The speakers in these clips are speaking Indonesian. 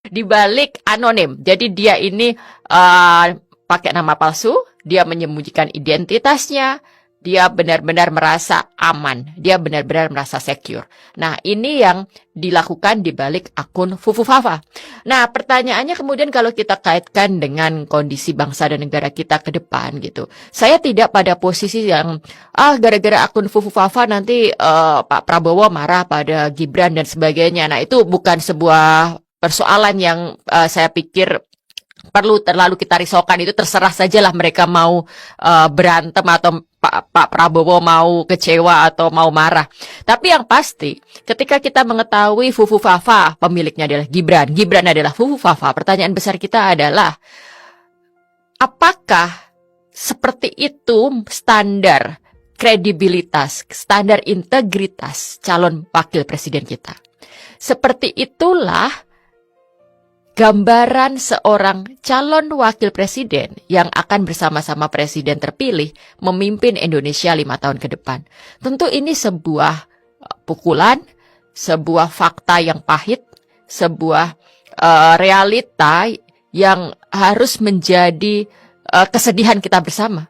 di balik anonim. Jadi dia ini pakai nama palsu, dia menyembunyikan identitasnya, dia benar-benar merasa aman, dia benar-benar merasa secure. Nah, ini yang dilakukan di balik akun Fufu Fafa. Nah, pertanyaannya kemudian kalau kita kaitkan dengan kondisi bangsa dan negara kita ke depan gitu. Saya tidak pada posisi yang gara-gara akun Fufu Fafa nanti Pak Prabowo marah pada Gibran dan sebagainya. Nah, itu bukan sebuah persoalan yang saya pikir perlu terlalu kita risaukan. Itu terserah sajalah mereka mau berantem atau Pak Prabowo mau kecewa atau mau marah. Tapi yang pasti, ketika kita mengetahui Fufu Fafa pemiliknya adalah Gibran, Gibran adalah Fufu Fafa, pertanyaan besar kita adalah, apakah seperti itu standar kredibilitas, standar integritas calon wakil presiden kita? Seperti itulah gambaran seorang calon wakil presiden yang akan bersama-sama presiden terpilih memimpin Indonesia 5 tahun ke depan. Tentu ini sebuah pukulan, sebuah fakta yang pahit, sebuah realita yang harus menjadi kesedihan kita bersama.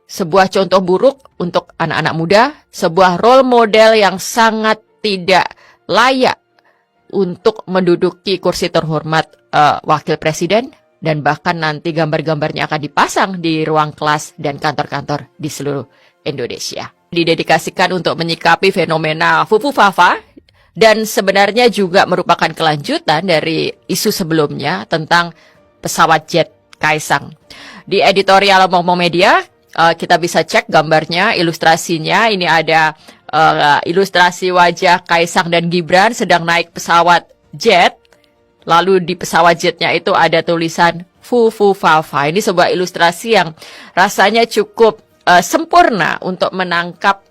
Sebuah contoh buruk untuk anak-anak muda, sebuah role model yang sangat tidak layak untuk menduduki kursi terhormat wakil presiden, dan bahkan nanti gambar-gambarnya akan dipasang di ruang kelas dan kantor-kantor di seluruh Indonesia. Didedikasikan untuk menyikapi fenomena Fufu Fafa dan sebenarnya juga merupakan kelanjutan dari isu sebelumnya tentang pesawat jet Kaisang. Di editorial Momo Media kita bisa cek gambarnya, ilustrasinya. Ini ada ilustrasi wajah Kaisang dan Gibran sedang naik pesawat jet. Lalu di pesawat jetnya itu ada tulisan Fufu Fafa. Ini sebuah ilustrasi yang rasanya cukup sempurna untuk menangkap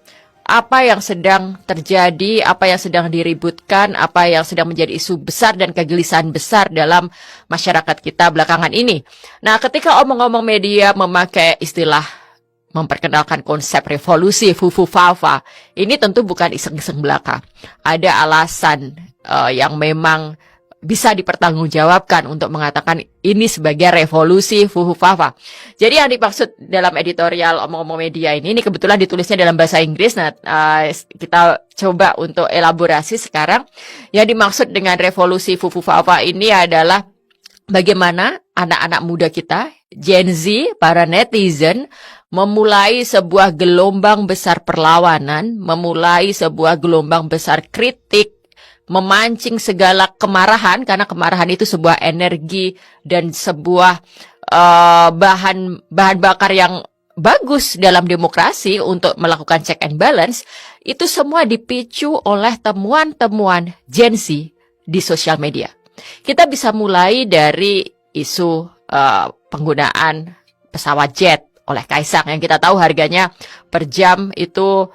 apa yang sedang terjadi, apa yang sedang diributkan, apa yang sedang menjadi isu besar dan kegelisahan besar dalam masyarakat kita belakangan ini. Nah, ketika omong-omong media memakai istilah memperkenalkan konsep revolusi Fufu Fafa, ini tentu bukan iseng-iseng belaka. Ada alasan yang memang bisa dipertanggungjawabkan untuk mengatakan ini sebagai revolusi Fufu Fafa. Jadi yang dimaksud dalam editorial omong-omong media ini kebetulan ditulisnya dalam bahasa Inggris. Nah, kita coba untuk elaborasi sekarang. Yang dimaksud dengan revolusi Fufu Fafa ini adalah bagaimana anak-anak muda kita, Gen Z, para netizen, memulai sebuah gelombang besar perlawanan, memulai sebuah gelombang besar kritik, memancing segala kemarahan, karena kemarahan itu sebuah energi dan sebuah bahan bakar yang bagus dalam demokrasi untuk melakukan check and balance. Itu semua dipicu oleh temuan-temuan Gen Z di sosial media. Kita bisa mulai dari isu penggunaan pesawat jet oleh Kaisang yang kita tahu harganya per jam itu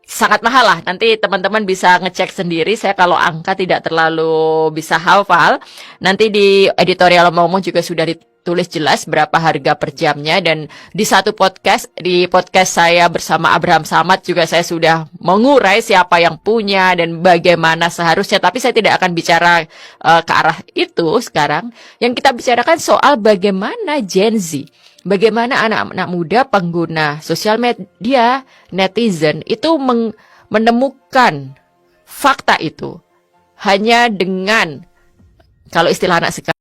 sangat mahal lah. Nanti teman-teman bisa ngecek sendiri. Saya kalau angka tidak terlalu bisa hafal. Nanti di editorial Momo juga sudah ditulis jelas berapa harga per jamnya. Dan di satu podcast, di podcast saya bersama Abraham Samad juga saya sudah mengurai siapa yang punya dan bagaimana seharusnya. Tapi saya tidak akan bicara ke arah itu sekarang. Yang kita bicarakan soal bagaimana Gen Z, bagaimana anak-anak muda pengguna sosial media, netizen itu menemukan fakta itu hanya dengan, kalau istilah anak sekarang,